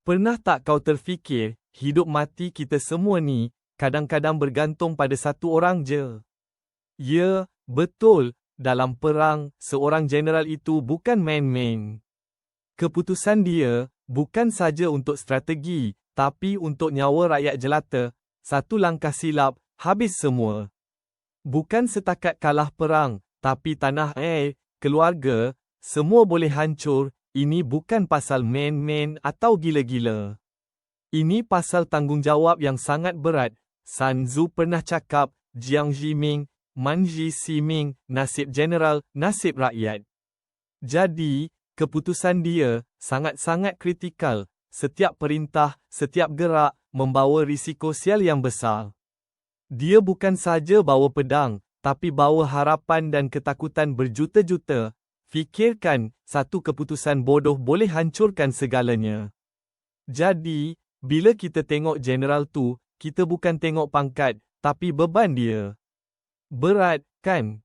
Pernah tak kau terfikir, hidup mati kita semua ni, kadang-kadang bergantung pada satu orang je? Ya, betul, dalam perang, seorang jeneral itu bukan main-main. Keputusan dia, bukan saja untuk strategi, tapi untuk nyawa rakyat jelata. Satu langkah silap, habis semua. Bukan setakat kalah perang, tapi tanah air, keluarga, semua boleh hancur. Ini bukan pasal main-main atau gila-gila. Ini pasal tanggungjawab yang sangat berat. Sun Tzu pernah cakap, Jiang Zhiming, Manji Siming, nasib jeneral, nasib rakyat. Jadi, keputusan dia sangat-sangat kritikal. Setiap perintah, setiap gerak, membawa risiko sial yang besar. Dia bukan saja bawa pedang, tapi bawa harapan dan ketakutan berjuta-juta. Fikirkan, satu keputusan bodoh boleh hancurkan segalanya. Jadi, bila kita tengok jeneral tu, kita bukan tengok pangkat, tapi beban dia. Berat, kan?